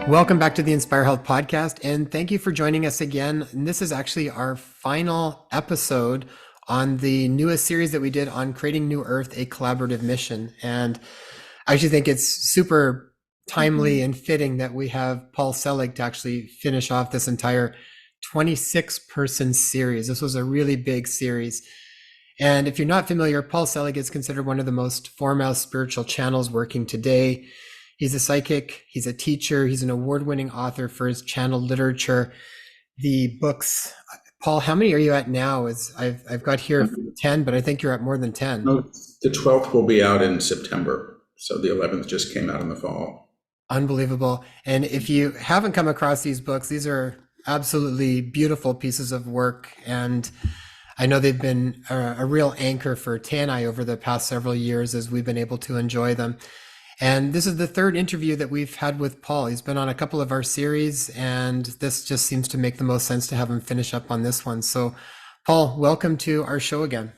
Welcome back to the Inspire Health podcast, and thank you for joining us again. And this is actually our final episode on the newest series that we did on creating New Earth, a collaborative mission. And I actually think it's super timely and fitting that we have Paul Selig to actually finish off this entire 26-person series. This was a really big series. And if you're not familiar, Paul Selig is considered one of the most foremost spiritual channels working today. He's a psychic, he's a teacher, he's an award-winning author for his channeled literature. The books, Paul, how many are you at now? I've got here 10, but I think you're at more than 10. No, the 12th will be out in September. So the 11th just came out in the fall. Unbelievable. And if you haven't come across these books, these are absolutely beautiful pieces of work. And I know they've been a real anchor for Tay and I over the past several years as we've been able to enjoy them. And this is the third interview that we've had with Paul. He's been on a couple of our series, and this just seems to make the most sense to have him finish up on this one. So, Paul, welcome to our show again.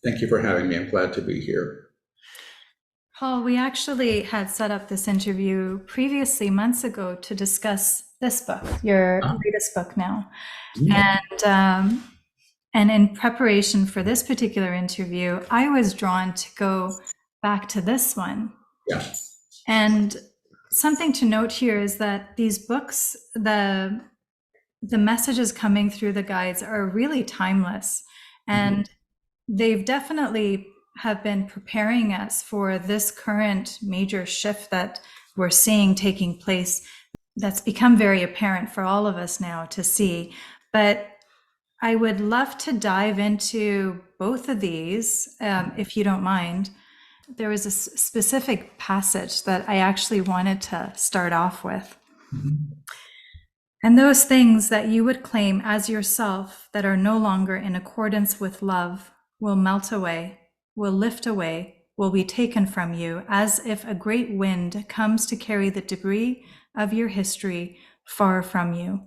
Thank you for having me. I'm glad to be here. Paul, we actually had set up this interview previously months ago to discuss this book, your latest book now. And in preparation for this particular interview, I was drawn to go back to this one. Yeah. And something to note here is that these books, the messages coming through the guides are really timeless. And they've definitely have been preparing us for this current major shift that we're seeing taking place. That's become very apparent for all of us now to see. But I would love to dive into both of these, if you don't mind. There was a specific passage that I actually wanted to start off with. And those things that you would claim as yourself that are no longer in accordance with love will melt away, will lift away, will be taken from you, as if a great wind comes to carry the debris of your history far from you.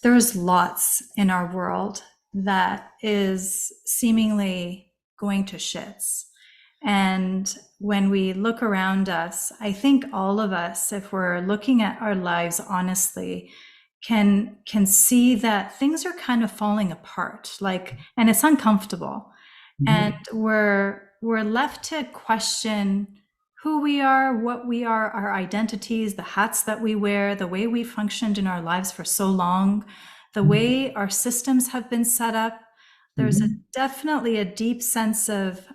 There's lots in our world that is seemingly going to shits. And when we look around us, I think all of us, if we're looking at our lives honestly, can see that things are kind of falling apart, and it's uncomfortable. And we're left to question who we are, what we are, our identities, the hats that we wear, the way we functioned in our lives for so long, the way our systems have been set up. There's definitely a deep sense of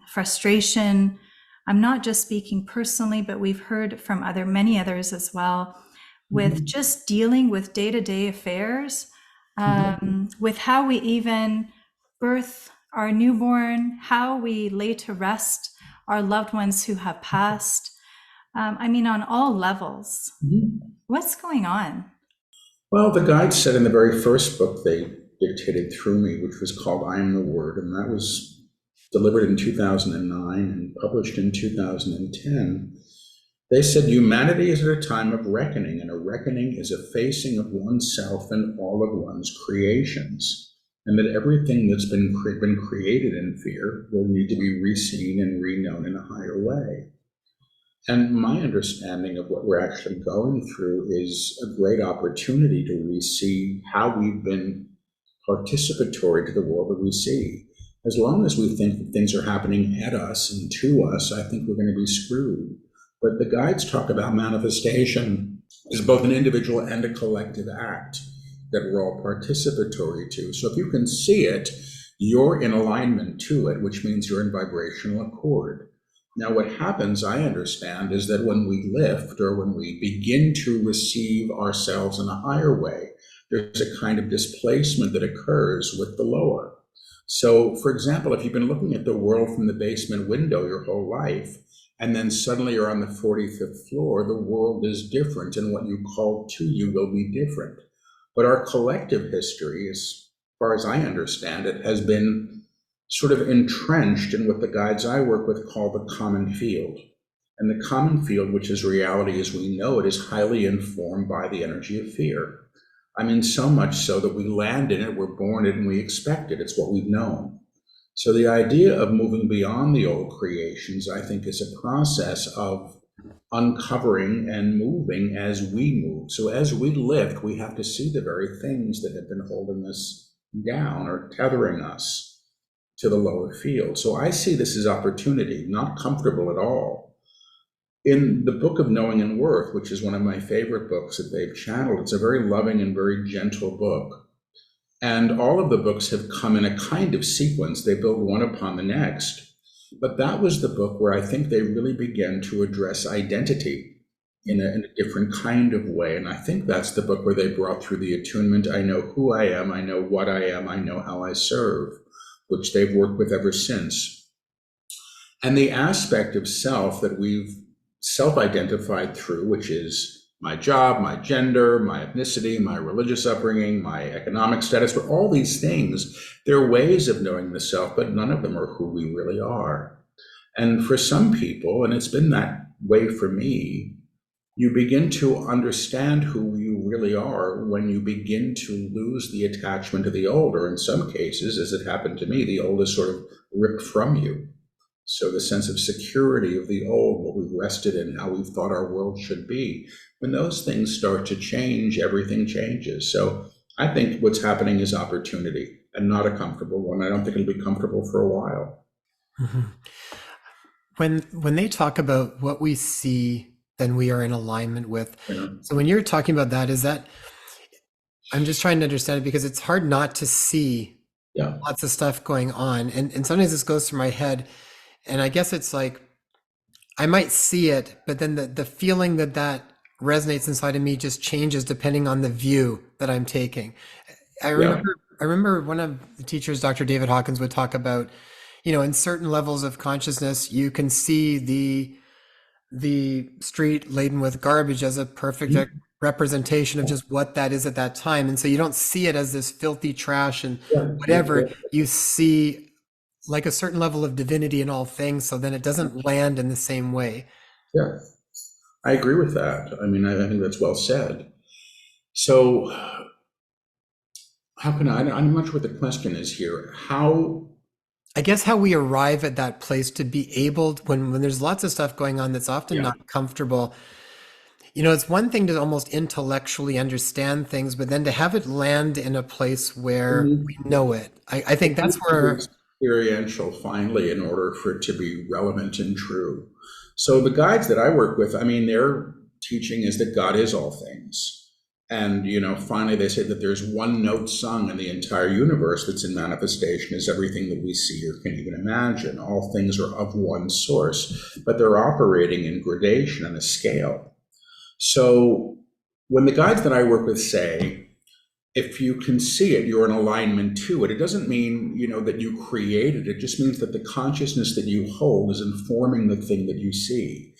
frustration. I'm not just speaking personally, but we've heard from many others as well, with just dealing with day-to-day affairs, with how we even birth our newborn, how we lay to rest our loved ones who have passed. On all levels. What's going on? Well, the guide said in the very first book they dictated through me, which was called I Am the Word, and that was delivered in 2009 and published in 2010. They said humanity is at a time of reckoning, and a reckoning is a facing of oneself and all of one's creations, and that everything that's been created in fear will need to be reseen and reknown in a higher way. And my understanding of what we're actually going through is a great opportunity to re-see how we've been participatory to the world that we see. As long as we think that things are happening at us and to us, I think we're going to be screwed. But the guides talk about manifestation as both an individual and a collective act that we're all participatory to. So if you can see it, you're in alignment to it, which means you're in vibrational accord. Now, what happens, I understand, is that when we lift or when we begin to receive ourselves in a higher way, there's a kind of displacement that occurs with the lower. So, for example, if you've been looking at the world from the basement window your whole life, and then suddenly you're on the 45th floor, the world is different, and what you call to you will be different. But our collective history, as far as I understand it, has been sort of entrenched in what the guides I work with call the common field. And the common field, which is reality as we know it, is highly informed by the energy of fear. So much so that we land in it, we're born in it, and we expect it. It's what we've known. So the idea of moving beyond the old creations, I think, is a process of uncovering and moving as we move. So as we lift, we have to see the very things that have been holding us down or tethering us to the lower field. So I see this as opportunity, not comfortable at all. In the book of Knowing and Worth, which is one of my favorite books that they've channeled, it's a very loving and very gentle book. And all of the books have come in a kind of sequence. They build one upon the next. But that was the book where I think they really began to address identity in a different kind of way. And I think that's the book where they brought through the attunement. I know who I am, I know what I am, I know how I serve, which they've worked with ever since. And the aspect of self that we've self-identified through, which is my job, my gender, my ethnicity, my religious upbringing, my economic status, for all these things, they're ways of knowing the self, but none of them are who we really are. And for some people, and it's been that way for me, you begin to understand who you really are when you begin to lose the attachment to the old, or in some cases, as it happened to me, the old is sort of ripped from you. So the sense of security of the old, what we've rested in, how we've thought our world should be, when those things start to change, everything changes. So I think what's happening is opportunity and not a comfortable one. I don't think it'll be comfortable for a while. Mm-hmm. When they talk about what we see, then we are in alignment with. Yeah. So when you're talking about that, is that, I'm just trying to understand it because it's hard not to see Yeah. lots of stuff going on. And sometimes this goes through my head. And I guess it's like, I might see it, but then the feeling that resonates inside of me just changes depending on the view that I'm taking. I Yeah. remember one of the teachers, Dr. David Hawkins, would talk about, in certain levels of consciousness, you can see the street laden with garbage as a perfect representation of just what that is at that time. And so you don't see it as this filthy trash and Yeah. whatever. You see like a certain level of divinity in all things, so then it doesn't land in the same way. Yeah. I agree with that. I mean, I think that's well said. So how can I'm not sure what the question is here. I guess how we arrive at that place to be able to, when there's lots of stuff going on that's often Yeah. not comfortable. It's one thing to almost intellectually understand things, but then to have it land in a place where we know it. I think that's where experiential finally in order for it to be relevant and true. So the guides that I work with, I mean, their teaching is that God is all things. And, finally they say that there's one note sung in the entire universe that's in manifestation is everything that we see or can even imagine. All things are of one source, but they're operating in gradation and a scale. So when the guides that I work with say, if you can see it, you're in alignment to it. It doesn't mean, that you create it. It just means that the consciousness that you hold is informing the thing that you see.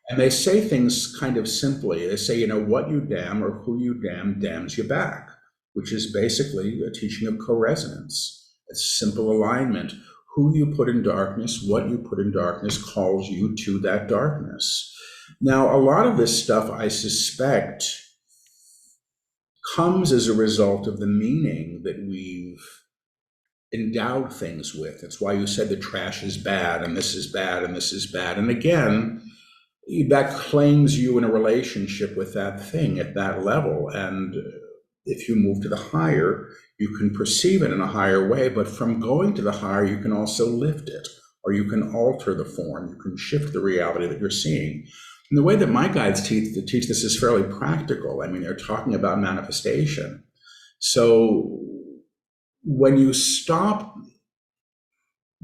And they say things kind of simply. They say, what you damn or who you damn damns you back, which is basically a teaching of co-resonance. It's simple alignment. Who you put in darkness, what you put in darkness calls you to that darkness. Now, a lot of this stuff, I suspect, comes as a result of the meaning that we've endowed things with. That's why you said the trash is bad and this is bad and this is bad. And again, that claims you in a relationship with that thing at that level. And if you move to the higher, you can perceive it in a higher way. But from going to the higher, you can also lift it, or you can alter the form. You can shift the reality that you're seeing. And the way that my guides teach this is fairly practical. I mean, they're talking about manifestation. So when you stop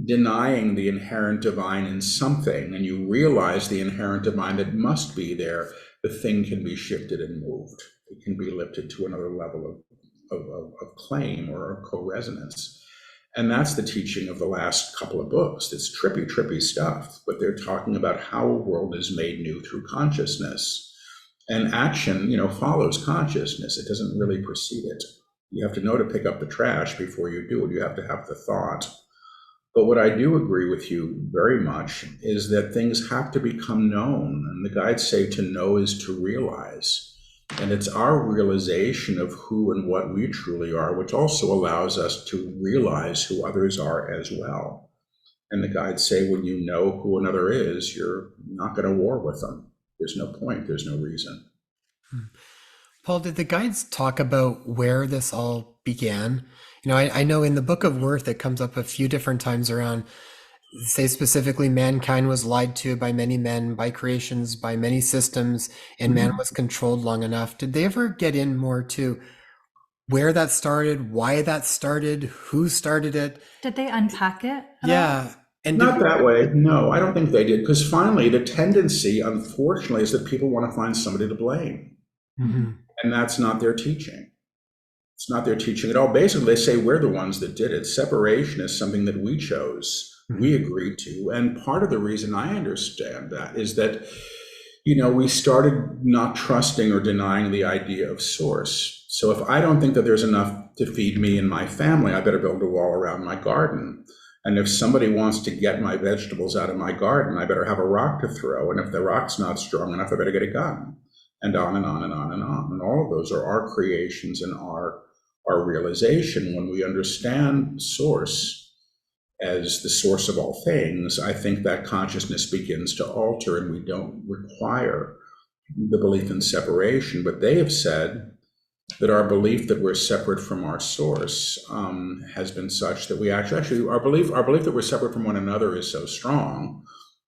denying the inherent divine in something and you realize the inherent divine that must be there, the thing can be shifted and moved. It can be lifted to another level of claim or co-resonance. And that's the teaching of the last couple of books. It's trippy stuff, but they're talking about how a world is made new through consciousness. And action, follows consciousness. It doesn't really precede it. You have to know to pick up the trash before you do it. You have to have the thought. But what I do agree with you very much is that things have to become known. And the guides say to know is to realize. And it's our realization of who and what we truly are, which also allows us to realize who others are as well. And the guides say when you know who another is, you're not going to war with them. There's no point. There's no reason. Paul, did the guides talk about where this all began? I know in the Book of Worth, it comes up a few different times around, say specifically, mankind was lied to by many men, by creations, by many systems, and man Mhm. was controlled long enough. Did they ever get in more to where that started, why that started, who started it? Did they unpack it at all? Yeah. And did Not we, that way. No, I don't think they did. Because finally, the tendency, unfortunately, is that people want to find somebody to blame. Mhm. Mhm. And that's not their teaching. It's not their teaching at all. Basically, they say we're the ones that did it. Separation is something that we chose, we Mhm. agreed to. And part of the reason I understand that is that, we started not trusting or denying the idea of source. So if I don't think that there's enough to feed me and my family, I better build a wall around my garden. And if somebody wants to get my vegetables out of my garden, I better have a rock to throw. And if the rock's not strong enough, I better get a gun. And on and on and on and on. And all of those are our creations and our realization. When we understand source as the source of all things, I think that consciousness begins to alter, and we don't require the belief in separation. But they have said that our belief that we're separate from our source has been such that we actually our belief that we're separate from one another is so strong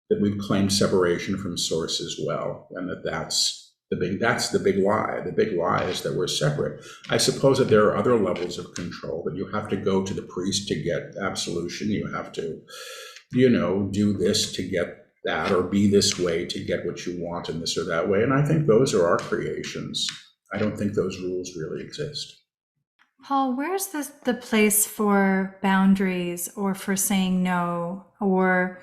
that we've claimed separation from source as well, and that's the big lie. The big lie is that we're separate. I suppose that there are other levels of control, that you have to go to the priest to get absolution. You have to, do this to get that, or be this way to get what you want in this or that way. And I think those are our creations. I don't think those rules really exist. Paul, where's the place for boundaries or for saying no? Or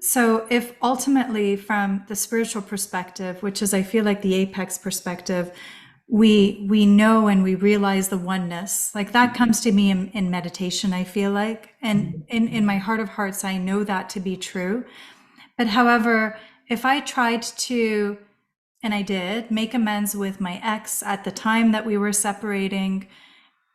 so if ultimately from the spiritual perspective, which is I feel like the apex perspective, we know and we realize the oneness. Like that comes to me in meditation, I feel like. And in my heart of hearts, I know that to be true. But however, if I tried to, and I did, make amends with my ex at the time that we were separating,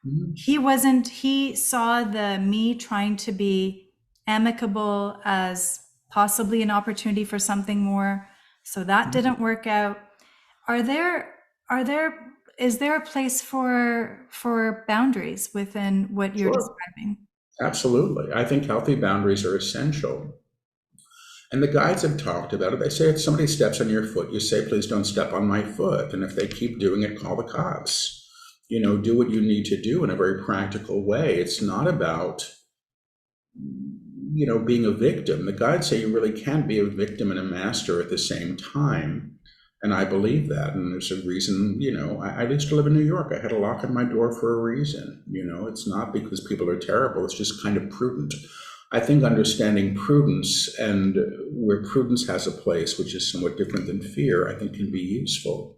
Mhm. he saw the me trying to be amicable as possibly an opportunity for something more. So that didn't work out. Are there, are there, is there a place for boundaries within what you're Sure, describing? absolutely. I think healthy boundaries are essential. And the guides have talked about it. They say if somebody steps on your foot, you say, please don't step on my foot. And if they keep doing it, call the cops. Do what you need to do in a very practical way. It's not about, being a victim. The guides say you really can't be a victim and a master at the same time. And I believe that. And there's a reason, I used to live in New York. I had a lock on my door for a reason. It's not because people are terrible, it's just kind of prudent. I think understanding prudence, and where prudence has a place, which is somewhat different than fear, I think can be useful.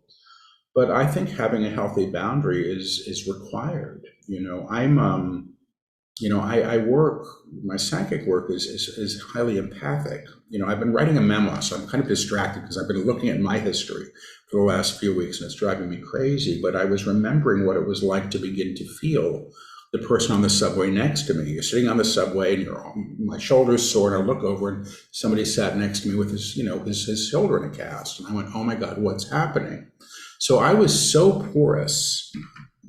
But I think having a healthy boundary is required. I work, my psychic work is highly empathic. I've been writing a memoir, so I'm kind of distracted because I've been looking at my history for the last few weeks, and it's driving me crazy. But I was remembering what it was like to begin to feel the person on the subway next to me. You're sitting on the subway, and my shoulder's sore, and I look over, and somebody sat next to me with his shoulder in a cast, and I went, "Oh my God, what's happening?" So I was so porous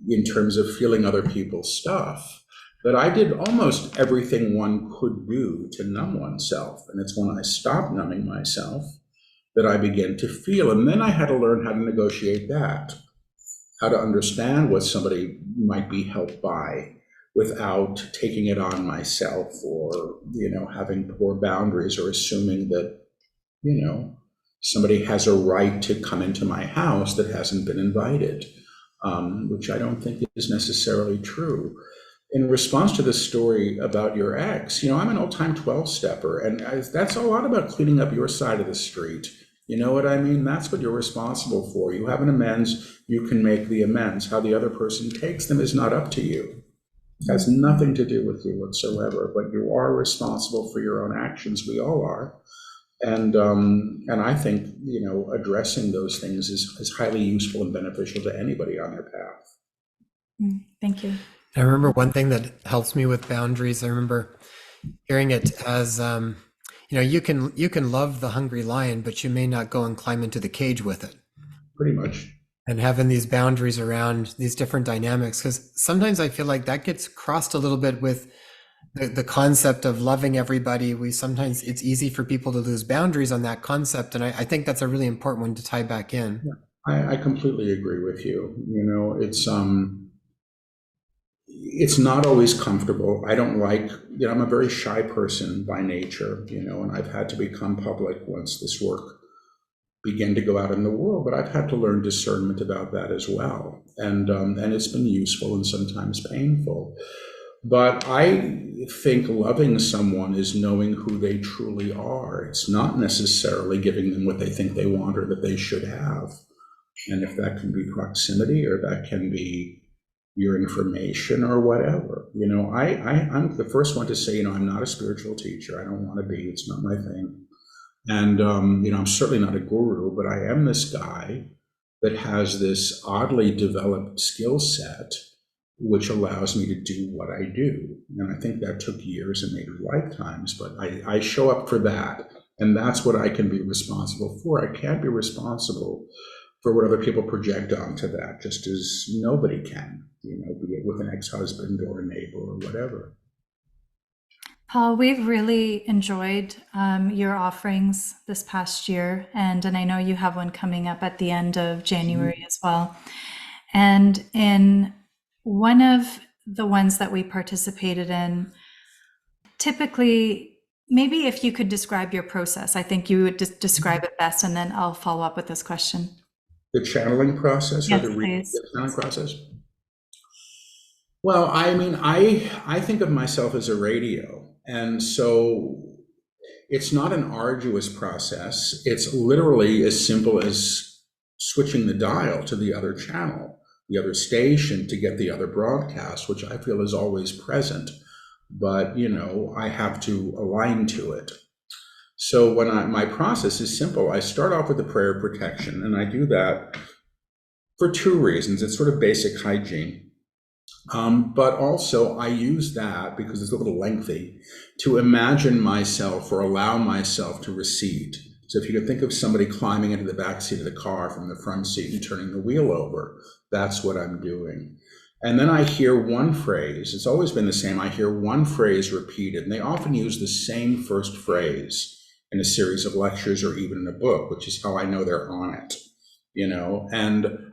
in terms of feeling other people's stuff that I did almost everything one could do to numb oneself. And it's when I stopped numbing myself that I began to feel. And then I had to learn how to negotiate that, how to understand what somebody might be helped by without taking it on myself, or, having poor boundaries, or assuming that, you know, somebody has a right to come into my house that hasn't been invited, which I don't think is necessarily true. In response to the story about your ex, I'm an old time 12 stepper, and that's a lot about cleaning up your side of the street. You know what I mean? That's what you're responsible for. You have an amends, you can make the amends. How the other person takes them is not up to you. It has nothing to do with you whatsoever, but you are responsible for your own actions. We all are. And I think, addressing those things is highly useful and beneficial to anybody on their path. Thank you. I remember one thing that helps me with boundaries. I remember hearing it as, You can love the hungry lion, but you may not go and climb into the cage with it. Pretty much. And having these boundaries around these different dynamics, because sometimes I feel like that gets crossed a little bit with the concept of loving everybody. We sometimes it's easy for people to lose boundaries on that concept, and I think that's a really important one to tie back in. Yeah, I completely agree with you. It's not always comfortable. I don't like, I'm a very shy person by nature, and I've had to become public once this work began to go out in the world, but I've had to learn discernment about that as well. And it's been useful and sometimes painful. But I think loving someone is knowing who they truly are. It's not necessarily giving them what they think they want or that they should have. And if that can be proximity or that can be your information or whatever, I'm the first one to say, I'm not a spiritual teacher. I don't want to be. It's not my thing. And, I'm certainly not a guru, but I am this guy that has this oddly developed skill set, which allows me to do what I do. And I think that took years and maybe lifetimes, but I show up for that. And that's what I can be responsible for. I can't be responsible for what other people project onto that, just as nobody can, be it with an ex-husband or a neighbor or whatever. Paul, we've really enjoyed your offerings this past year, and I know you have one coming up at the end of January as well. And in one of the ones that we participated in, typically, maybe if you could describe your process, I think you would describe it best, and then I'll follow up with this question. The channeling process Yes, or the please. channeling process? Well, I think of myself as a radio. And so it's not an arduous process. It's literally as simple as switching the dial to the other channel, the other station to get the other broadcast, which I feel is always present. But, I have to align to it. So my process is simple. I start off with a prayer of protection, and I do that for two reasons. It's sort of basic hygiene. But also I use that, because it's a little lengthy, to imagine myself or allow myself to recede. So if you can think of somebody climbing into the back seat of the car from the front seat and turning the wheel over, that's what I'm doing. And then I hear one phrase. It's always been the same. I hear one phrase repeated, and they often use the same first phrase in a series of lectures or even in a book, which is how I know they're on it, and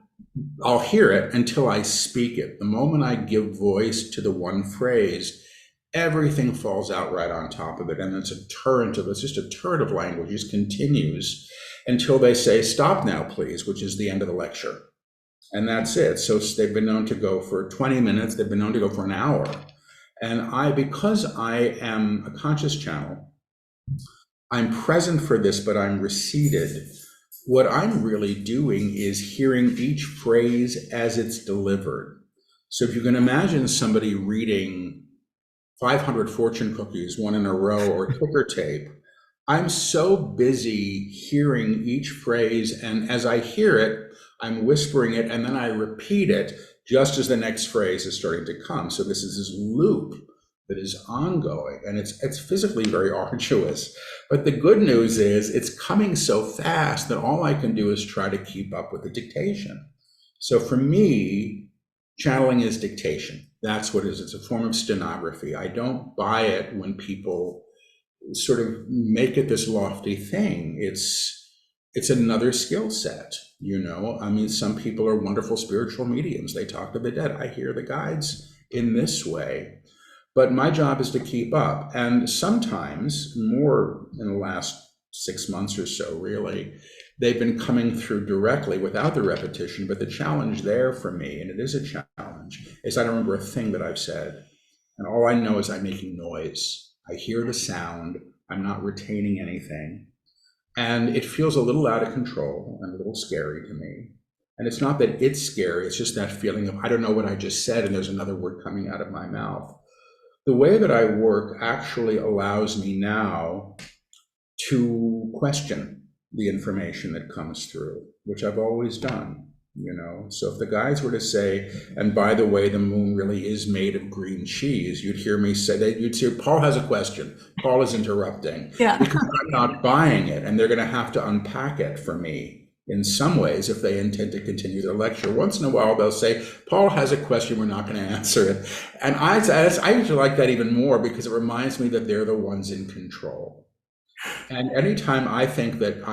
I'll hear it until I speak it. The moment I give voice to the one phrase, everything falls out right on top of it. And it's just a torrent of language, just continues until they say, stop now, please, which is the end of the lecture. And that's it. So they've been known to go for 20 minutes. They've been known to go for an hour. And because I am a conscious channel, I'm present for this, but I'm receded. What I'm really doing is hearing each phrase as it's delivered. So if you can imagine somebody reading 500 fortune cookies, one in a row, or ticker tape, I'm so busy hearing each phrase, and as I hear it, I'm whispering it, and then I repeat it just as the next phrase is starting to come. So this is this loop that is ongoing, and it's physically very arduous. But the good news is it's coming so fast that all I can do is try to keep up with the dictation. So for me, channeling is dictation. That's what it is. It's a form of stenography. I don't buy it when people sort of make it this lofty thing. It's another skill set, I mean, some people are wonderful spiritual mediums. They talk to the dead. I hear the guides in this way. But my job is to keep up. And sometimes, more in the last 6 months or so, really, they've been coming through directly without the repetition. But the challenge there for me, and it is a challenge, is I don't remember a thing that I've said. And all I know is I'm making noise. I hear the sound. I'm not retaining anything. And it feels a little out of control and a little scary to me. And it's not that it's scary. It's just that feeling of, I don't know what I just said, and there's another word coming out of my mouth. The way that I work actually allows me now to question the information that comes through, which I've always done. So if the guides were to say, and by the way, the moon really is made of green cheese, you'd hear me say that. You'd say, Paul has a question. Paul is interrupting Yeah. because I'm not buying it, and they're going to have to unpack it for me in some ways if they intend to continue their lecture. Once in a while, they'll say, Paul has a question, we're not going to answer it. And I usually like that even more because it reminds me that they're the ones in control. And anytime I think that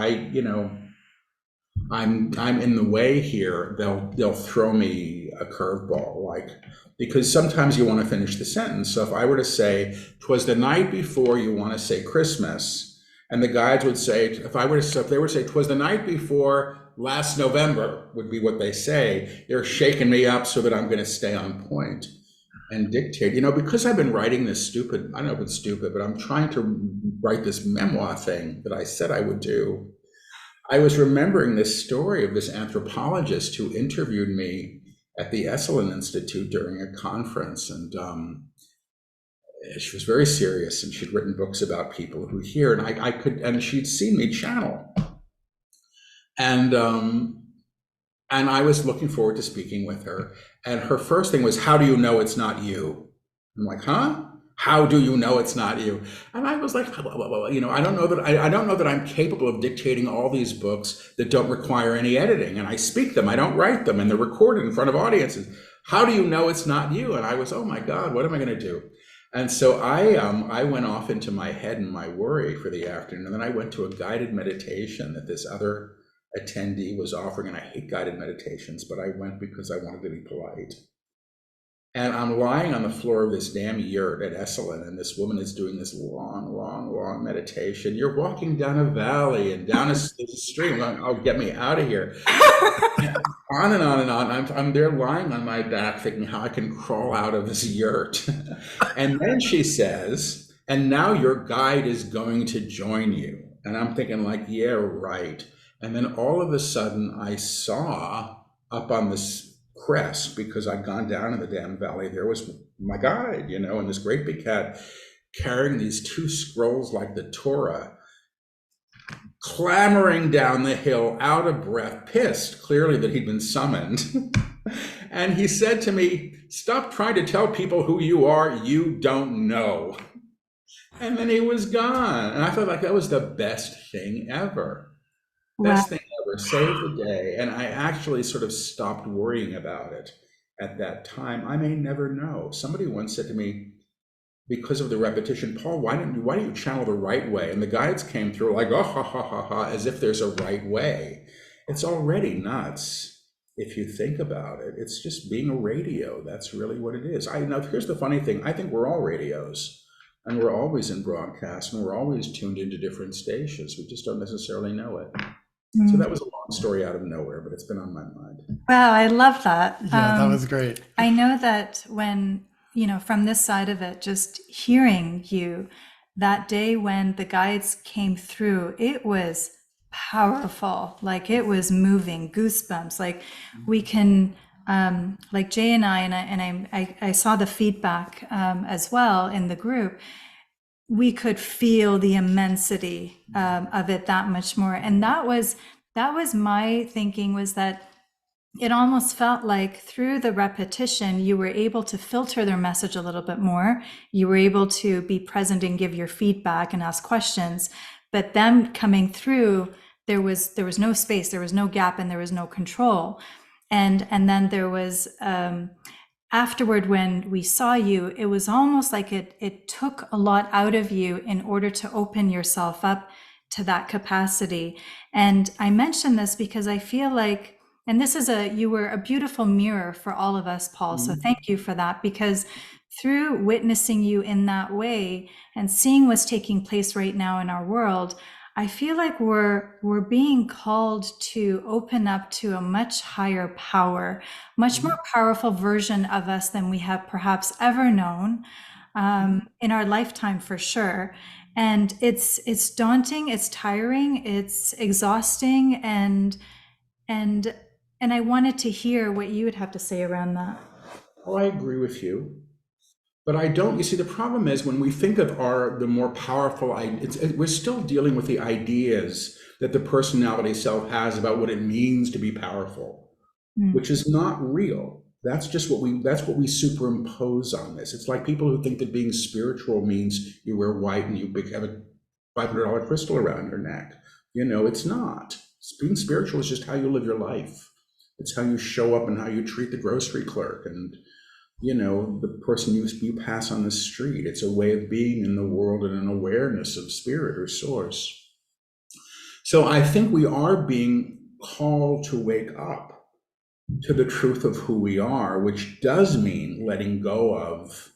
I'm in the way here, they'll throw me a curveball, because sometimes you want to finish the sentence. So if I were to say, "'Twas the night before," you want to say Christmas, and the guides would say, if they were to say, "'Twas the night before last November," would be what they say. They're shaking me up so that I'm going to stay on point and dictate. Because I've been writing this I don't know if it's stupid, but I'm trying to write this memoir thing that I said I would do. I was remembering this story of this anthropologist who interviewed me at the Esalen Institute during a conference, and she was very serious, and she'd written books about people who hear, and she'd seen me channel, and I was looking forward to speaking with her. And her first thing was, "How do you know it's not you?" I'm like, "Huh? How do you know it's not you?" And I was like, well, I don't know that I'm capable of dictating all these books that don't require any editing. And I speak them, I don't write them, and they're recorded in front of audiences. How do you know it's not you? And I was, oh my God, what am I going to do? And so I went off into my head and my worry for the afternoon. And then I went to a guided meditation that this other attendee was offering. And I hate guided meditations, but I went because I wanted to be polite. And I'm lying on the floor of this damn yurt at Esalen, and this woman is doing this long, long, long meditation. You're walking down a valley and down a stream. Oh, get me out of here. On and on and on. I'm there lying on my back thinking how I can crawl out of this yurt. And then she says, "And now your guide is going to join you." And I'm thinking yeah, right. And then all of a sudden I saw up on this crest, because I'd gone down in the damn valley, there was my guide, and this great big cat carrying these 2 scrolls like the Torah, clambering down the hill, out of breath, pissed, clearly that he'd been summoned. And he said to me, "Stop trying to tell people who you are. You don't know." And then he was gone. And I felt like that was the best thing ever. Best thing ever, saved the day. And I actually sort of stopped worrying about it at that time. I may never know. Somebody once said to me, because of the repetition, "Paul, why don't you channel the right way?" And the guides came through like, oh, ha, ha, ha, ha, as if there's a right way. It's already nuts if you think about it. It's just being a radio. That's really what it is. Now, here's the funny thing. I think we're all radios. And we're always in broadcast, and we're always tuned into different stations. We just don't necessarily know it. So that was a long story out of nowhere, but it's been on my mind. Wow, I love that. Yeah, that was great. I know that when, from this side of it, just hearing you that day when the guides came through, it was powerful. Like it was moving, goosebumps. Like we can, like Jay and I saw the feedback as well in the group. We could feel the immensity of it that much more. And that was my thinking, was that it almost felt like through the repetition, you were able to filter their message a little bit more. You were able to be present and give your feedback and ask questions. But them coming through, there was no space, there was no gap, and there was no control. And then there was afterward, when we saw you, it was almost like it took a lot out of you in order to open yourself up to that capacity. And I mention this because I feel like, and you were a beautiful mirror for all of us, Paul. So thank you for that, because through witnessing you in that way and seeing what's taking place right now in our world, I feel like we're being called to open up to a much higher power, much more powerful version of us than we have perhaps ever known in our lifetime, for sure. And it's daunting, it's tiring, it's exhausting, and I wanted to hear what you would have to say around that. Oh, I agree with you. But I don't, you see, the problem is when we think of the more powerful, we're still dealing with the ideas that the personality self has about what it means to be powerful. which is not real. That's just that's what we superimpose on this. It's like people who think that being spiritual means you wear white and you have a $500 crystal around your neck. It's not. Being spiritual is just how you live your life. It's how you show up and how you treat the grocery clerk and the person you pass on the street. It's a way of being in the world and an awareness of spirit or source. So I think we are being called to wake up to the truth of who we are, which does mean letting go of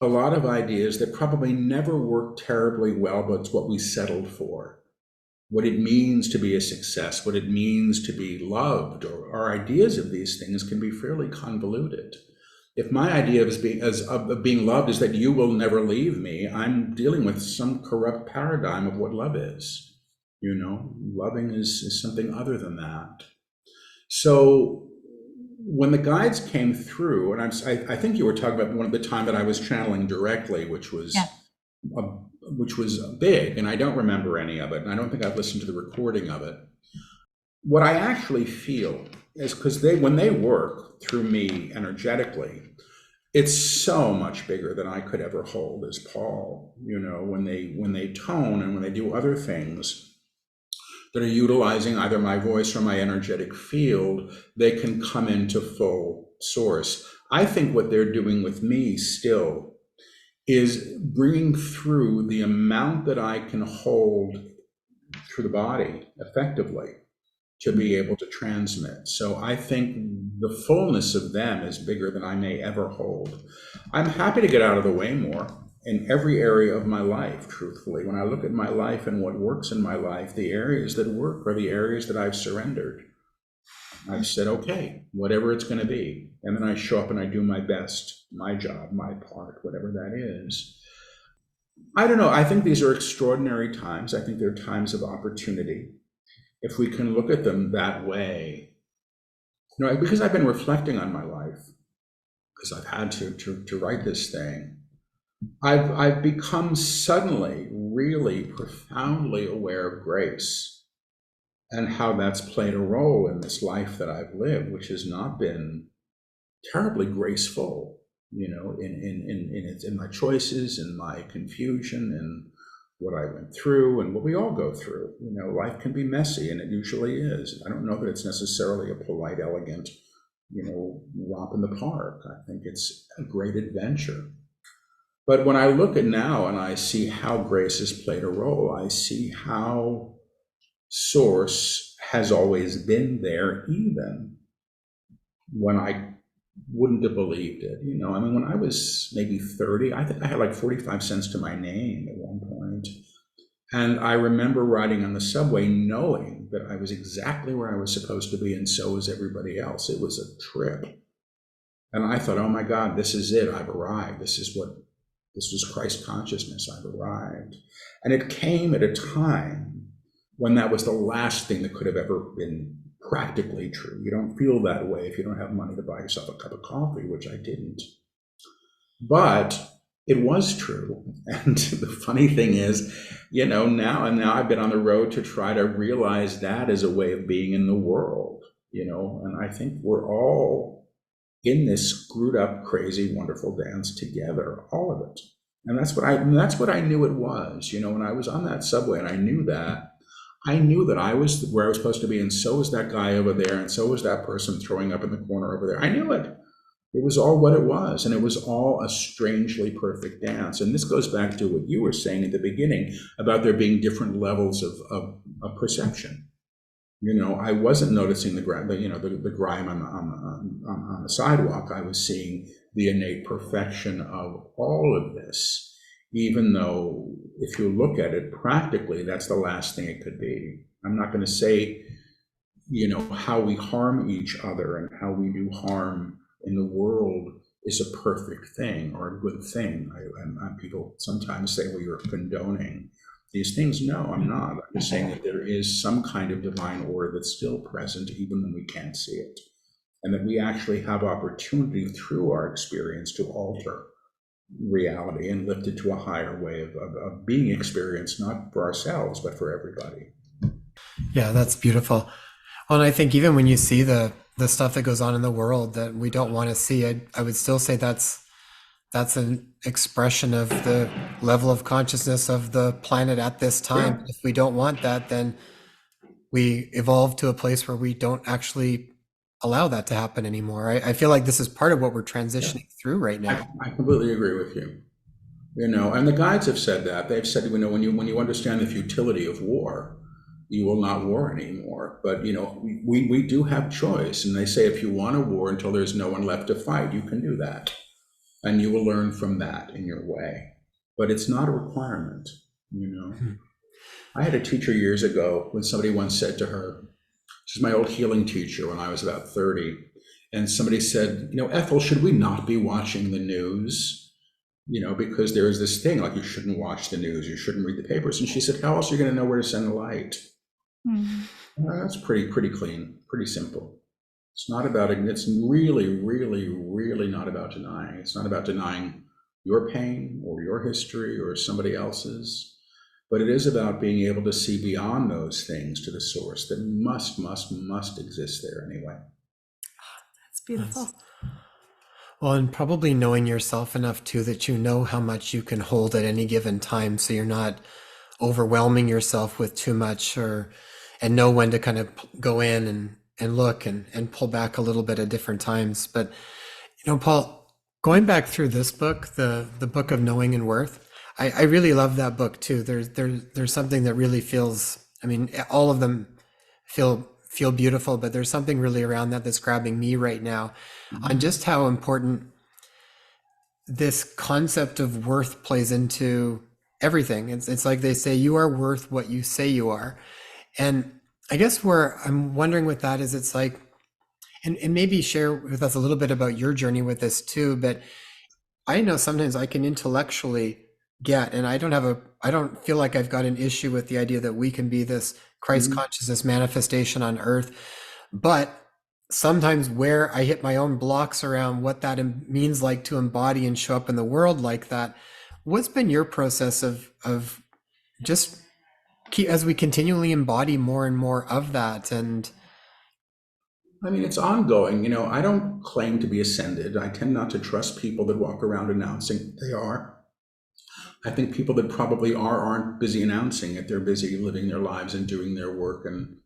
a lot of ideas that probably never worked terribly well, but it's what we settled for. What it means to be a success, what it means to be loved, or our ideas of these things can be fairly convoluted. If my idea of being loved is that you will never leave me, I'm dealing with some corrupt paradigm of what love is. Loving is something other than that. So when the guides came through, and I think you were talking about the time that I was channeling directly, which was big, and I don't remember any of it, and I don't think I've listened to the recording of it. What I actually feel is because when they work through me energetically, it's so much bigger than I could ever hold as Paul. When they tone and when they do other things that are utilizing either my voice or my energetic field, they can come into full source. I think what they're doing with me still is bringing through the amount that I can hold through the body effectively to be able to transmit. So I think the fullness of them is bigger than I may ever hold. I'm happy to get out of the way more in every area of my life, truthfully. When I look at my life and what works in my life, the areas that work are the areas that I've surrendered. I've said, okay, whatever it's going to be. And then I show up and I do my best, my job, my part, whatever that is. I don't know. I think these are extraordinary times. I think they're times of opportunity. If we can look at them that way, because I've been reflecting on my life, because I've had to write this thing, I've become suddenly really profoundly aware of grace and how that's played a role in this life that I've lived, which has not been terribly graceful, in my choices and my confusion and what I went through and what we all go through. Life can be messy, and it usually is. I don't know that it's necessarily a polite, elegant, romp in the park. I think it's a great adventure. But when I look at now and I see how grace has played a role, I see how source has always been there, even when I wouldn't have believed it. When I was maybe 30, I think I had like 45 cents to my name at one point. And I remember riding on the subway knowing that I was exactly where I was supposed to be, and so was everybody else. It was a trip. And I thought, oh my God, this is it. I've arrived. This was Christ consciousness. I've arrived. And it came at a time when that was the last thing that could have ever been practically true. You don't feel that way if you don't have money to buy yourself a cup of coffee, which I didn't. But it was true. And the funny thing is, now I've been on the road to try to realize that as a way of being in the world, and I think we're all in this screwed up, crazy, wonderful dance together, all of it. And that's what I knew it was. When I was on that subway and I knew that I was where I was supposed to be, and so was that guy over there, and so was that person throwing up in the corner over there. I knew it. It was all what it was, and it was all a strangely perfect dance. And this goes back to what you were saying at the beginning about there being different levels of perception. I wasn't noticing the grime on the sidewalk. I was seeing the innate perfection of all of this, even though if you look at it practically, that's the last thing it could be. I'm not going to say, how we harm each other and how we do harm in the world is a perfect thing or a good thing. People sometimes say, well, you're condoning these things. No, I'm not. I'm just saying that there is some kind of divine order that's still present, even when we can't see it. And that we actually have opportunity through our experience to alter reality and lift it to a higher way of being experienced, not for ourselves, but for everybody. Yeah, that's beautiful. Well, and I think even when you see the the stuff that goes on in the world that we don't want to see. I would still say that's an expression of the level of consciousness of the planet at this time. Yeah. If we don't want that, then we evolve to a place where we don't actually allow that to happen anymore. I feel like this is part of what we're Yeah. transitioning through right now. I completely agree with you. And the guides have said that. They've said, when you understand the futility of war, you will not war anymore. But we do have choice, and they say if you want a war until there's no one left to fight, you can do that, and you will learn from that in your way. But it's not a requirement. Hmm. I had a teacher years ago when somebody once said to her, she's my old healing teacher when I was about 30, and somebody said, Ethel, should we not be watching the news? Because there is this thing like you shouldn't watch the news, you shouldn't read the papers. And she said, how else are you going to know where to send the light? That's pretty clean, pretty simple. It's not about it. It's really, really, really not about denying. It's not about denying your pain or your history or somebody else's, but it is about being able to see beyond those things to the source that must exist there anyway. That's beautiful. That's- Well, and probably knowing yourself enough too that you know how much you can hold at any given time, so you're not overwhelming yourself with too much, or and know when to kind of go in and look and pull back a little bit at different times. But Paul, going back through this book, the book of Knowing and Worth, I really love that book too. There's something that really feels. I mean, all of them feel beautiful, but there's something really around that that's grabbing me right now on Mhm. just how important this concept of worth plays into everything. It's like they say, you are worth what you say you are. And I guess where I'm wondering with that is it's like, and maybe share with us a little bit about your journey with this too, but I know sometimes I can intellectually get, and I don't feel like I've got an issue with the idea that we can be this Christ Mhm. consciousness manifestation on earth. But sometimes where I hit my own blocks around what that means like to embody and show up in the world like that, what's been your process of just keep, as we continually embody more and more of that? And I mean, it's ongoing. I don't claim to be ascended. I tend not to trust people that walk around announcing they are. I think people that probably aren't busy announcing it. They're busy living their lives and doing their work and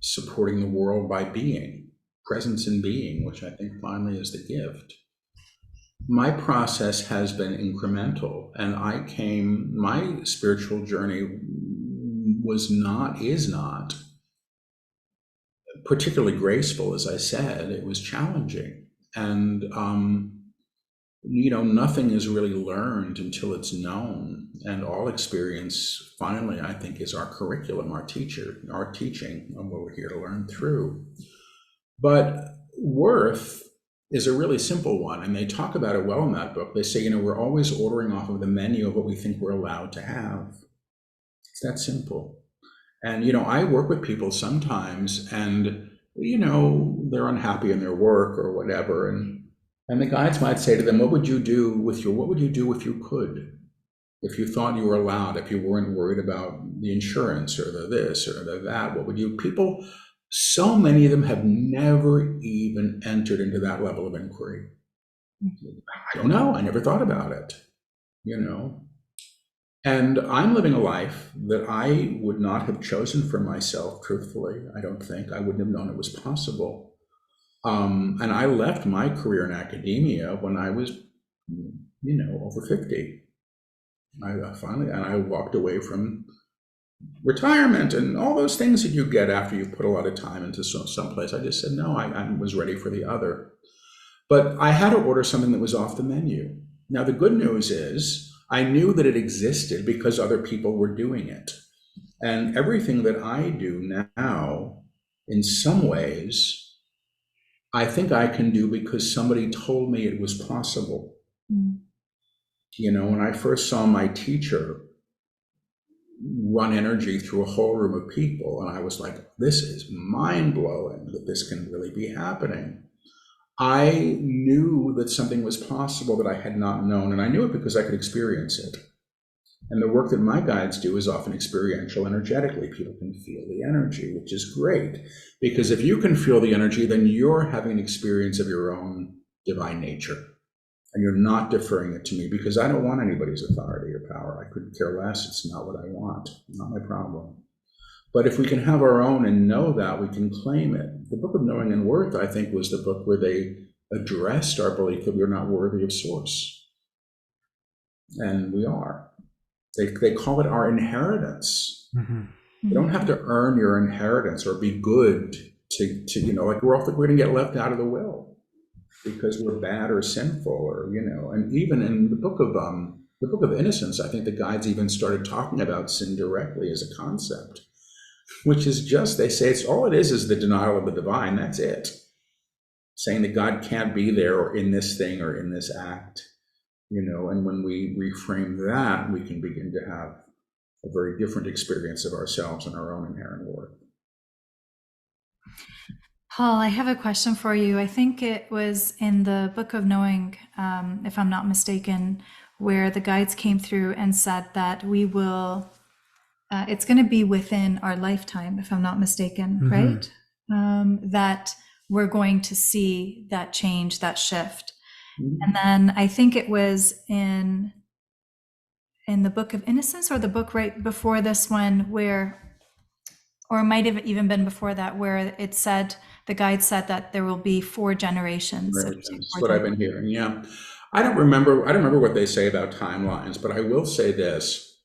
supporting the world by being, presence in being, which I think finally is the gift. My process has been incremental, and my spiritual journey is not particularly graceful. As I said, it was challenging. And, nothing is really learned until it's known. And all experience, finally, I think, is our curriculum, our teaching, and what we're here to learn through. But worth is a really simple one. And they talk about it well in that book. They say, we're always ordering off of the menu of what we think we're allowed to have. It's that simple. And, I work with people sometimes and, they're unhappy in their work or whatever. And the guides might say to them, what would you do if you could? If you thought you were allowed, if you weren't worried about the insurance or the this or the that, what would you, people, so many of them have never even entered into that level of inquiry. I don't know. I never thought about it, you know. And I'm living a life that I would not have chosen for myself, truthfully. I don't think I wouldn't have known it was possible. And I left my career in academia when I was, over 50. I walked away from retirement and all those things that you get after you put a lot of time into someplace. I just said, no, I was ready for the other. But I had to order something that was off the menu. Now, the good news is I knew that it existed because other people were doing it. And everything that I do now, in some ways, I think I can do because somebody told me it was possible. Mm. When I first saw my teacher run energy through a whole room of people, and I was like, this is mind blowing that this can really be happening. I knew that something was possible that I had not known, and I knew it because I could experience it. And the work that my guides do is often experiential energetically. People can feel the energy, which is great. Because if you can feel the energy, then you're having an experience of your own divine nature. And you're not deferring it to me, because I don't want anybody's authority or power. I couldn't care less. It's not what I want. Not my problem. But if we can have our own and know that, we can claim it. The Book of Knowing and Worth, I think, was the book where they addressed our belief that we're not worthy of Source. And we are. They call it our inheritance. Mm-hmm. You don't have to earn your inheritance or be good to like we're going to get left out of the will because we're bad or sinful, or and even in the book of Innocence, I think the guides even started talking about sin directly as a concept, which is just, they say it's all it is the denial of the divine. That's it. Saying that God can't be there or in this thing or in this act. And when we reframe that, we can begin to have a very different experience of ourselves and our own inherent worth. Paul, I have a question for you. I think it was in the Book of Knowing, if I'm not mistaken, where the guides came through and said that we will, it's going to be within our lifetime, if I'm not mistaken, Mm-hmm. right? That we're going to see that change, that shift. And then I think it was in the Book of Innocence, or the book right before this one, where, or it might have even been before that, where it said, the guide said that there will be 4 generations. That's what I've been hearing. Yeah. I don't remember what they say about timelines, but I will say this.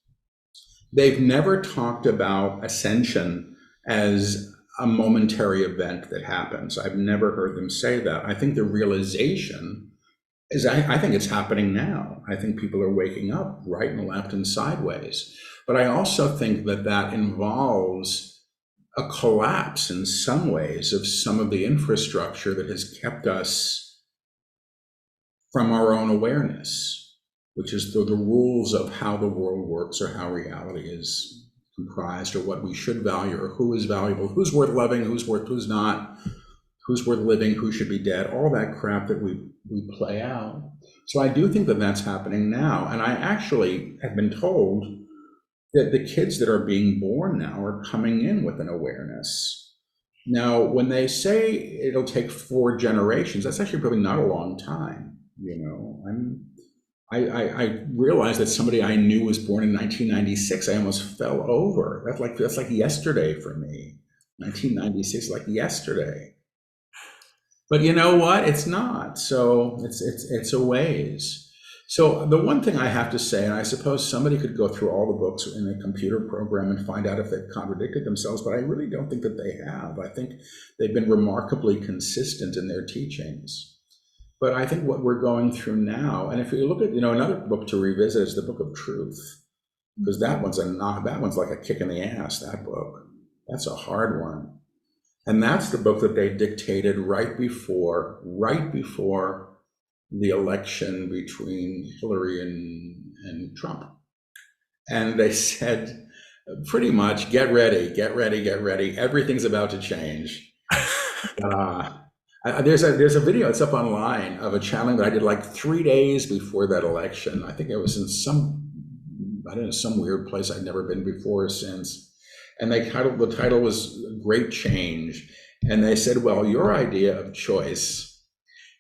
They've never talked about ascension as a momentary event that happens. I've never heard them say that. I think the realization is, I think it's happening now. I think people are waking up right and left and sideways. But I also think that involves a collapse in some ways of some of the infrastructure that has kept us from our own awareness, which is the rules of how the world works, or how reality is comprised, or what we should value, or who is valuable, who's worth loving, who's not, who's worth living, who should be dead, all that crap that we play out. So I do think that that's happening now. And I actually have been told that the kids that are being born now are coming in with an awareness. Now, when they say it'll take 4 generations, that's actually probably not a long time. I realized that somebody I knew was born in 1996. I almost fell over. That's like yesterday for me. 1996, like yesterday. But you know what? It's not. So it's a ways. So the one thing I have to say, and I suppose somebody could go through all the books in a computer program and find out if they've contradicted themselves, but I really don't think that they have. I think they've been remarkably consistent in their teachings. But I think what we're going through now, and if you look at, another book to revisit is the Book of Truth, because that one's like a kick in the ass, that book. That's a hard one. And that's the book that they dictated right before the election between Hillary and Trump. And they said, pretty much, get ready. Everything's about to change. There's a video, it's up online, of a channeling that I did like 3 days before that election. I think it was in some weird place I'd never been before or since. And the title was Great Change. And they said, well, your idea of choice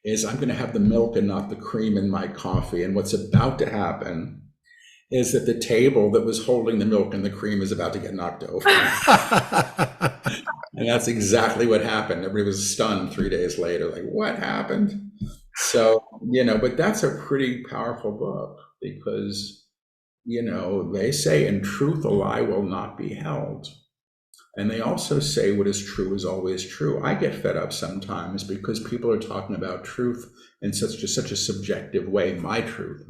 is I'm going to have the milk and not the cream in my coffee. And what's about to happen is that the table that was holding the milk and the cream is about to get knocked over. And that's exactly what happened. Everybody was stunned 3 days later, like, what happened? So, but that's a pretty powerful book, because, they say, in truth, a lie will not be held. And they also say what is true is always true. I get fed up sometimes because people are talking about truth in such a subjective way. My truth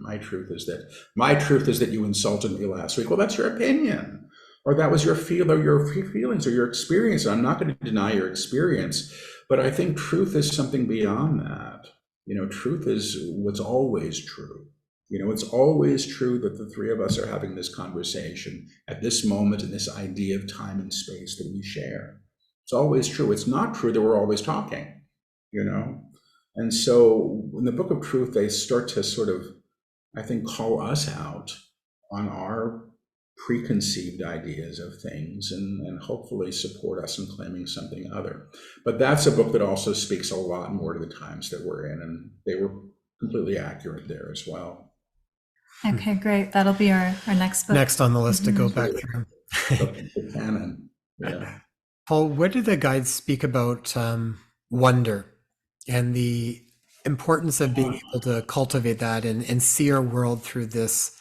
is that you insulted me last week. Well, that's your opinion, or that was your feelings or your experience. I'm not going to deny your experience, but I think truth is something beyond that. Truth is what's always true. It's always true that the 3 of us are having this conversation at this moment in this idea of time and space that we share. It's always true. It's not true that we're always talking, And so in the Book of Truth, they start to sort of, I think, call us out on our preconceived ideas of things and hopefully support us in claiming something other. But that's a book that also speaks a lot more to the times that we're in, and they were completely accurate there as well. Okay, great. That'll be our next book. Next on the list to go back Absolutely. through. The canon. Yeah. Paul, where do the guides speak about wonder and the importance of being able to cultivate that and see our world through this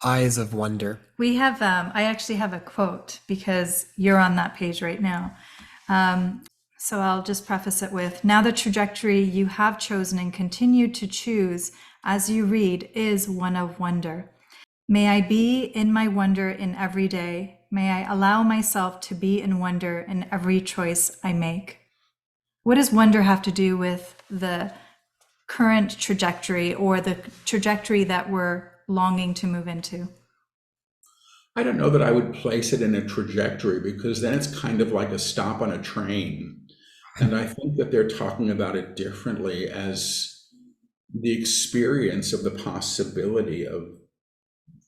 eyes of wonder? We have, I actually have a quote because you're on that page right now. So I'll just preface it with, now the trajectory you have chosen and continue to choose as you read is one of wonder. May I be in my wonder in every day. May I allow myself to be in wonder in every choice I make. What does wonder have to do with the current trajectory or the trajectory that we're longing to move into? I don't know that I would place it in a trajectory, because then it's kind of like a stop on a train. And I think that they're talking about it differently as the experience of the possibility of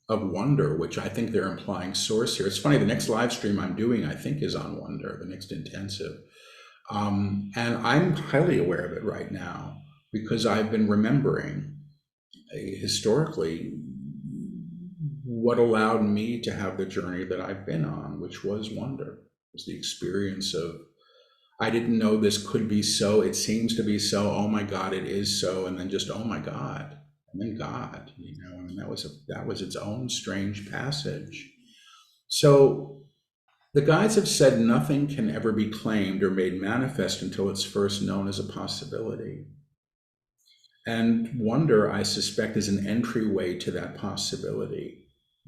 wonder, which I think they're implying source here. It's funny, the next live stream I'm doing, I think, is on wonder, the next intensive. And I'm highly aware of it right now because I've been remembering historically what allowed me to have the journey that I've been on, which was wonder, was the experience of, I didn't know this could be so, it seems to be so, oh my God, it is so, and then just, oh my God. And then God, I mean, that was its own strange passage. So the guides have said nothing can ever be claimed or made manifest until it's first known as a possibility. And wonder, I suspect, is an entryway to that possibility.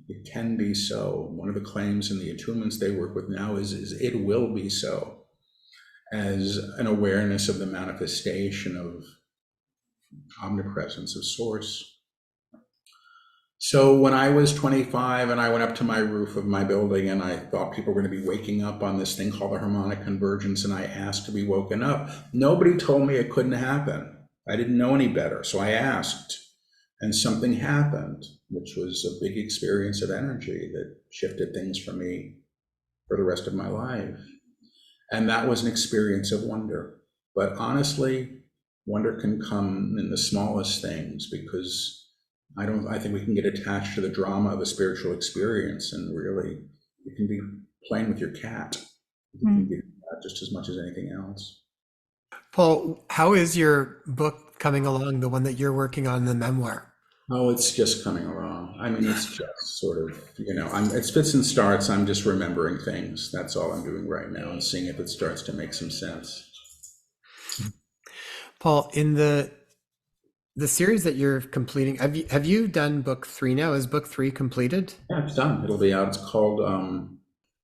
It can be so. One of the claims in the attunements they work with now is it will be so, as an awareness of the manifestation of omnipresence of source. So when I was 25 and I went up to my roof of my building and I thought people were going to be waking up on this thing called the harmonic convergence, and I asked to be woken up, nobody told me it couldn't happen. I didn't know any better, so I asked, and something happened, which was a big experience of energy that shifted things for me for the rest of my life. And that was an experience of wonder. But honestly, wonder can come in the smallest things, because I think we can get attached to the drama of a spiritual experience, and really, you can be playing with your cat. You can be that just as much as anything else. Paul, how is your book coming along, the one that you're working on, the memoir? Oh, it's just coming along. I mean, it's just sort of, it's fits and starts. I'm just remembering things. That's all I'm doing right now, and seeing if it starts to make some sense. Paul, in the series that you're completing, have you done book 3 now? Is book 3 completed? Yeah, it's done. It'll be out. It's called, I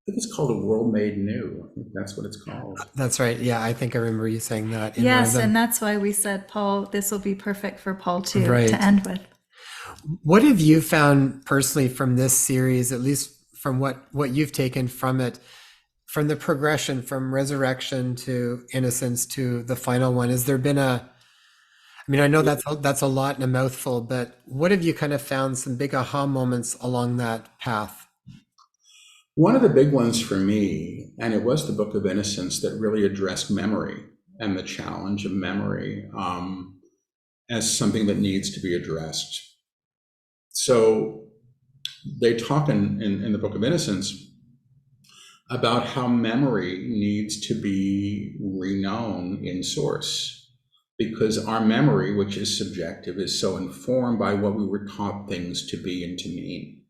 think it's called A World Made New. I think that's what it's called. That's right. Yeah, I think I remember you saying that. Yes, and that's why we said, Paul, this will be perfect for Paul too, Right. to end with. What have you found personally from this series, at least from what you've taken from it, from the progression from resurrection to innocence to the final one? Has there been I know that's a lot in a mouthful, but what have you kind of found some big aha moments along that path? One of the big ones for me, and it was the Book of Innocence, that really addressed memory and the challenge of memory as something that needs to be addressed. So they talk in the Book of Innocence about how memory needs to be reknown in source, because our memory, which is subjective, is so informed by what we were taught things to be and to mean.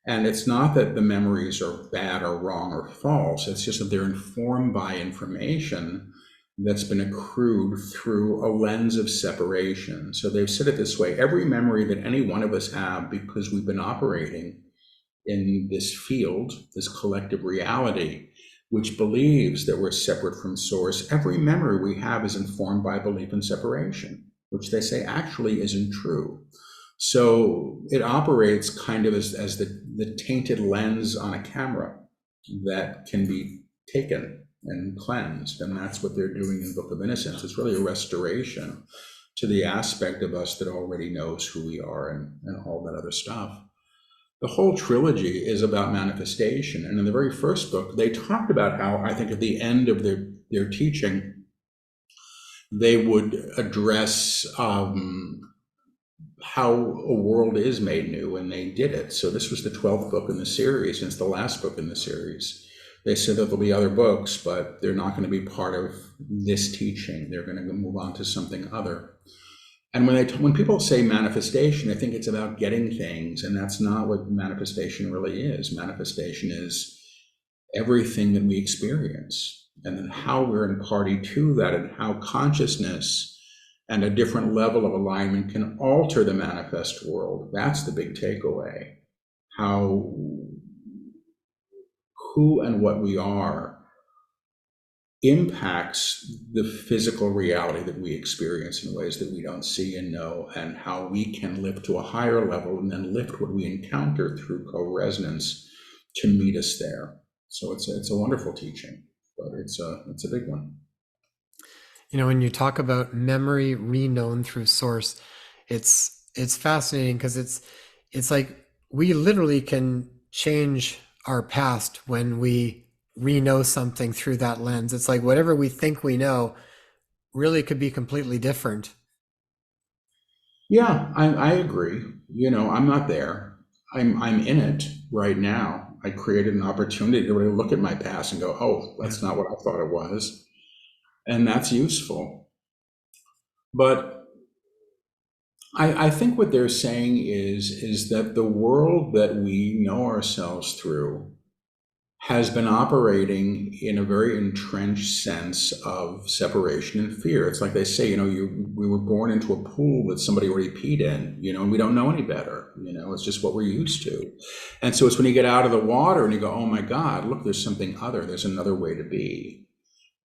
And it's not that the memories are bad or wrong or false, it's just that they're informed by information that's been accrued through a lens of separation. So they've said it this way: every memory that any one of us have, because we've been operating in this field, this collective reality, which believes that we're separate from source, every memory we have is informed by belief in separation, which they say actually isn't true. So it operates kind of as the tainted lens on a camera that can be taken and cleansed. And that's what they're doing in the Book of Innocence. It's really a restoration to the aspect of us that already knows who we are and all that other stuff. The whole trilogy is about manifestation. And in the very first book, they talked about how, I think at the end of their teaching, they would address how a world is made new, and they did it. So this was the 12th book in the series, and it's the last book in the series. They said that there'll be other books, but they're not going to be part of this teaching. They're going to move on to something other. And when people say manifestation, I think it's about getting things, and that's not what manifestation really is. Manifestation is everything that we experience, and then how we're in party to that, and how consciousness and a different level of alignment can alter the manifest world. That's the big takeaway. How, who and what we are impacts the physical reality that we experience in ways that we don't see and know, and how we can lift to a higher level and then lift what we encounter through co-resonance to meet us there. So it's a wonderful teaching, but it's a big one. You know, when you talk about memory reknown through source, it's fascinating because it's like we literally can change our past when we re-know something through that lens. It's like whatever we think we know really could be completely different. Yeah, I agree. You know, I'm not there. I'm in it right now. I created an opportunity to really look at my past and go, oh, that's not what I thought it was. And that's useful. But I think what they're saying is that the world that we know ourselves through has been operating in a very entrenched sense of separation and fear. It's like they say, you know, we were born into a pool that somebody already peed in, you know, and we don't know any better. You know, it's just what we're used to. And so it's when you get out of the water and you go, oh my God, look, there's something other. There's another way to be.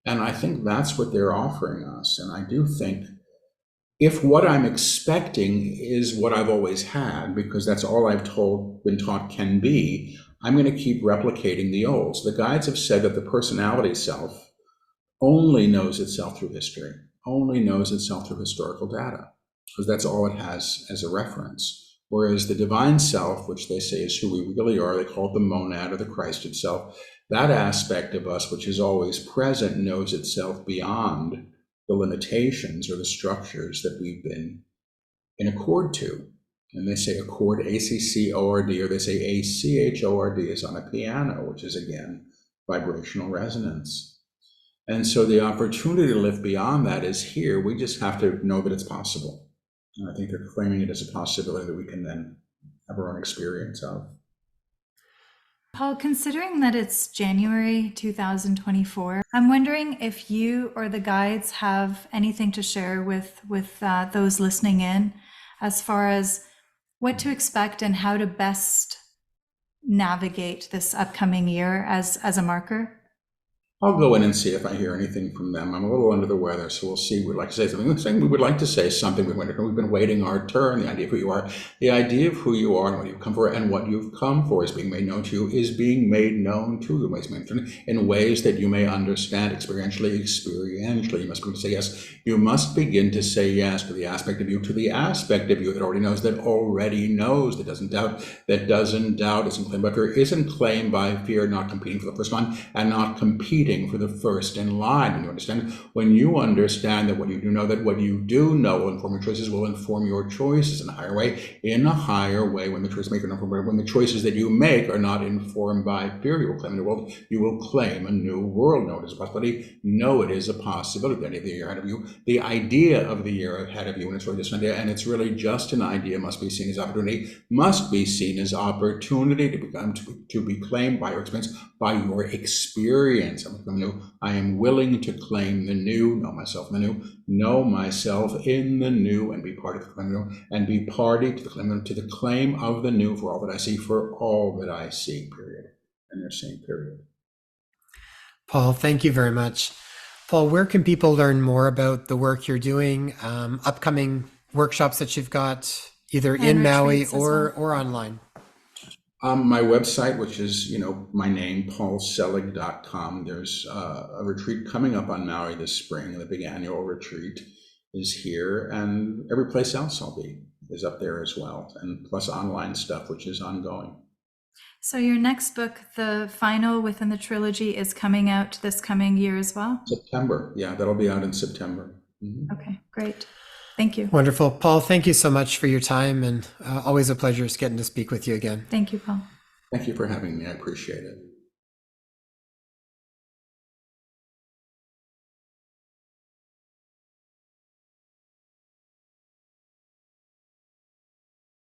And I think that's what they're offering us. And I do think if what I'm expecting is what I've always had, because that's all I've been taught can be, I'm going to keep replicating the old. So the guides have said that the personality self only knows itself through history, only knows itself through historical data, because that's all it has as a reference. Whereas the divine self, which they say is who we really are, they call it the monad or the Christ itself, that aspect of us, which is always present, knows itself beyond the limitations or the structures that we've been in accord to. And they say accord, A-C-C-O-R-D, or they say A-C-H-O-R-D is on a piano, which is, again, vibrational resonance. And so the opportunity to live beyond that is here. We just have to know that it's possible. And I think they're claiming it as a possibility that we can then have our own experience of. Paul, considering that it's January 2024, I'm wondering if you or the guides have anything to share with those listening in as far as what to expect and how to best navigate this upcoming year as a marker. I'll go in and see if I hear anything from them. I'm a little under the weather, so we'll see. We'd like to say something. We would like to say something. We've been waiting our turn. The idea of who you are, the idea of who you are and what you've come for, and what you've come for is being made known to you. Is being made known to you in ways that you may understand experientially. You must begin to say yes. You must begin to say yes to the aspect of you, that already knows, that doesn't doubt, isn't claimed by fear, isn't claimed by fear, not competing for the first one, and not competing for the first in line. When you understand that what you do know, will inform your choices, will inform your choices in a higher way, when the choices that you make are not informed by fear, you will claim a new world, you will claim a new world. Know it is a possibility, know it is a possibility. The idea of the year ahead of you, and it's really just an idea, and it's really just an idea, must be seen as opportunity, to be claimed by your experience, I am willing to claim the new, know myself in the new, know myself in the new, and be party to the claim of the new, and be party to the claim of the new for all that I see, period. And they're saying period. Paul, thank you very much. Paul, where can people learn more about the work you're doing, upcoming workshops that you've got, either in Maui or online? My website, which is, my name, paulselig.com. There's a retreat coming up on Maui this spring. The big annual retreat is here, and every place else I'll be. is up there as well, and plus online stuff, which is ongoing. So your next book, the final within the trilogy, is coming out this coming year as well? September. Yeah, that'll be out in September. Mm-hmm. Okay, great. Thank you. Wonderful. Paul, thank you so much for your time, and always a pleasure getting to speak with you again. Thank you, Paul. Thank you for having me. I appreciate it.